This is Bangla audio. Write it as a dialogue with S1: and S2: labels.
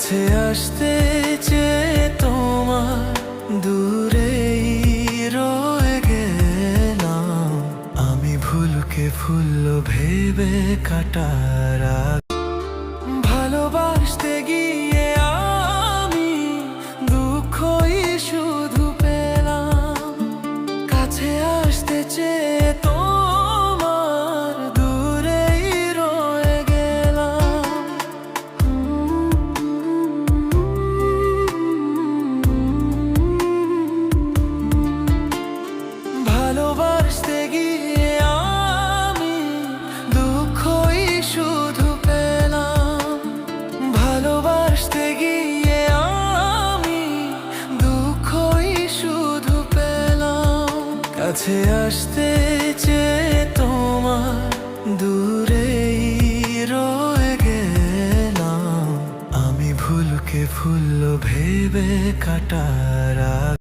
S1: কাছে আসতে চেয়ে তোমার দূরেই রয়ে গেলাম। আমি ভুলকে ভুল ভেবে কাটার ভালোবাসতে গিয়ে আমি দুঃখই শুধু পেলাম। কাছে আসতে চেয়ে তোমার দূরেই রয়ে গেলাম। ভালোবাসতে গিয়ে আমি দুঃখই শুধু পেলাম। ভালোবাসতে গিয়ে আমি দুঃখই শুধু পেলাম। কাছে আসতে চেয়ে তোমার দূরেই রয়ে গেলাম। আমি ভুলকে ভুল ভেবে কাটার